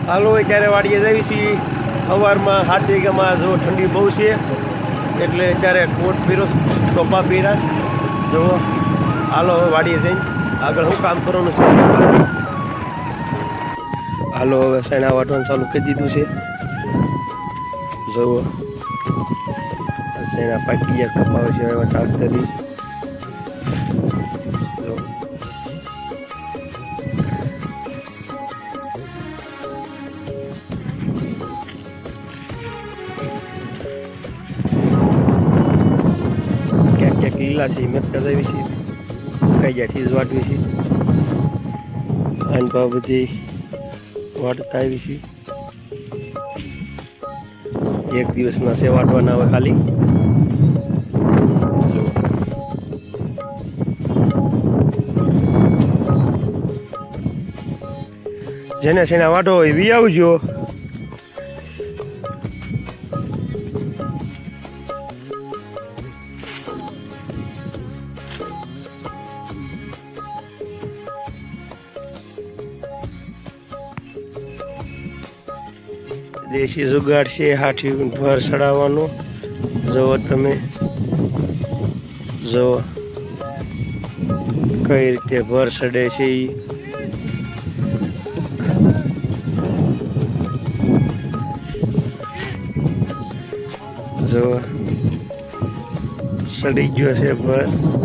હાલો અત્યારે વાડીએ જઈએ છીએ સવારમાં 7 વાગ્યામાં જો ઠંડી બહુ છે એટલે અત્યારે કોટ પીરો ટોપા પીરાશ જો હાલો હવે વાડીએ જઈને આગળ હું કામ કરવાનું છે હાલો હવે સૈણા વાટવાનું ચાલુ કરી દીધું છે જો સૈણા પાકી ગયા કપાવે છે હવે ચાલ કરી લીલા છે મેં કરાવી છે કઈ જાથી જ વાટવી છે અને ભાવ બધી વાટતા આવી છે એક દિવસના છે વાટવાના હોય ખાલી જેને સેના વાટો હોય વી આવજો દેશી જુગાડ છે હાથી ભર ચડાવવાનું જુઓ તમે જો કઈ રીતે ભર ચડે છે જો ચડી ગયો છે ભર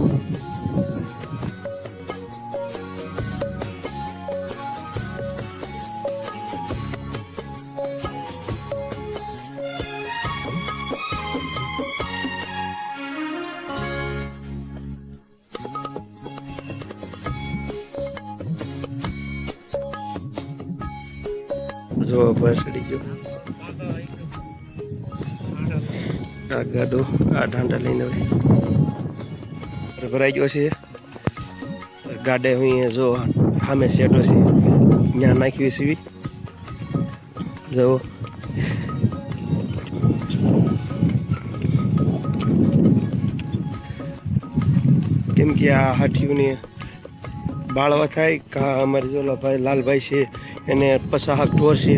જો ભર ચડી ગયો આ ગાડો આ ઢાંડા લઈને હવે ભરાઈ ગયો છે ગાડે હું જો સામે સેટો છે ત્યાં નાખ્યું છે જો કેમ કે આ હાથીઓને બાળવા થાય કા અમારે જોલા ભાઈ લાલભાઈ છે એને પસાહક ઢોર છે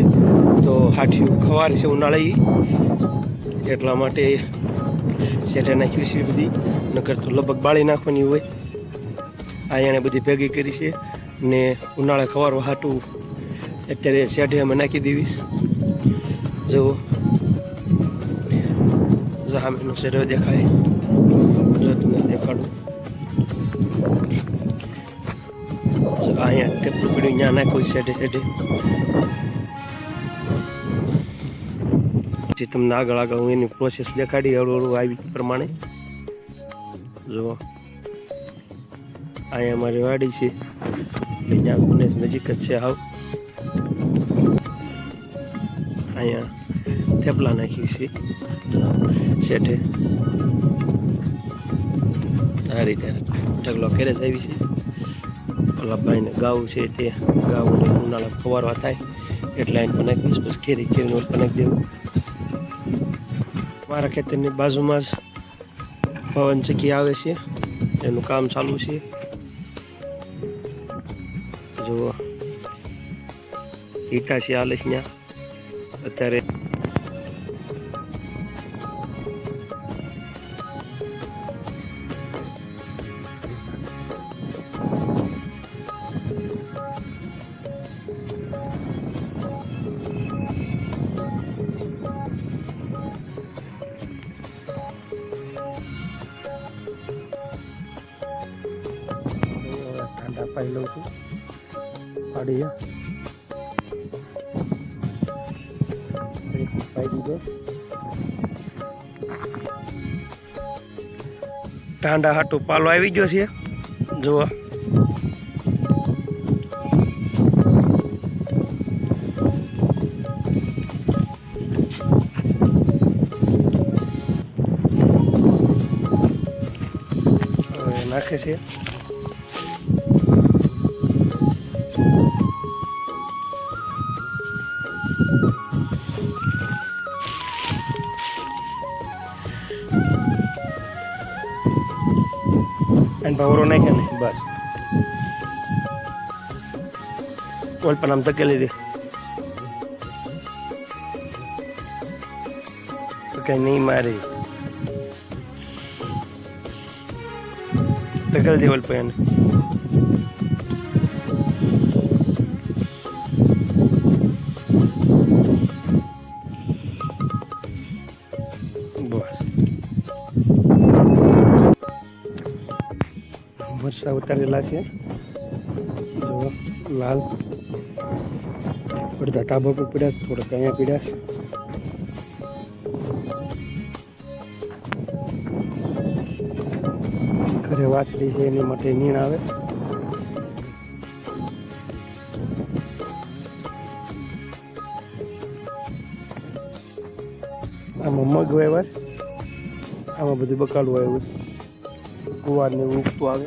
તો હાથીઓ ખવાર છે ઉનાળે એટલા માટે શેઠે નાખ્યું છે બધી નકર તો લગભગ બાળી નાખવાની હોય આ એને બધી ભેગી કરી છે ને ઉનાળે ખવારવા હાટું અત્યારે શેઠે અમે નાખી દેવીશ જો જહામીનો શેઠ દેખાય જો તમને દેખાડું અહીંયા ટેપલું પીડ્યું ત્યાં નાખ્યું શેઠે શેઠે પછી તમને આગળ આગળ હું એની પ્રોસેસ દેખાડી હળવું હળવું આવી પ્રમાણે જો અહીંયા અમારી વાડી છે ત્યાં પુણે નજીક જ છે હાવ અહીંયા થેપલા નાખ્યું છે શેઠે આ રીતે ઢગલો ઘેરે જ આવી છે ઓલા ભાઈને ગાઉ છે તે ગાઉને ઉનાળા ખવારવા થાય એટલે અહીં પણ નાખીશ પછી કેરી કેરીને પણ નાખી દેવું મારા ખેતરની બાજુમાં જ પવન ચક્કી આવે છે એનું કામ ચાલુ છે જુઓ હિટાચી હાલે છે ત્યાં અત્યારે પાઈ લઉં છું પાડી પાઈ દીધો ટાંડા હાટું પાલો આવી ગયો છે જુઓ નાખે છે અને ભાવરો નાખ્યા ને બસ ઓલ પણ આમ ધકેલી દે કઈ નહીં મારે તકલ દેવલ પેન મરચા ઉતારેલા છે જો લાલ બધા ટાબા પર પીડ્યા થોડાક અહીંયા પીડ્યા ઘરે વાછડી છે એની માટે નીણ આવે આમાં મગ વાવ્યા આમાં બધું બકાલું આવ્યું ગુવાર ને ઉગતું આવે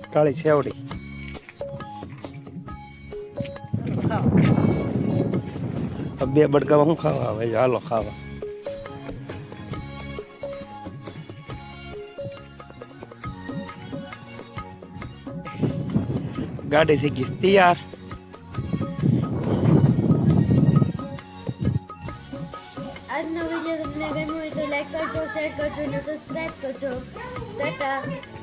કાળી સેવડી બે બડકામાં શું ખાવા આવે હાલો ખાવા ગાડી થઈ ગઈ તૈયાર આજનો વિડીયો તમને ગમ્યો હોય તો લાઈક કરજો શેર કરજો અને સબસ્ક્રાઇબ કરજો ટાટા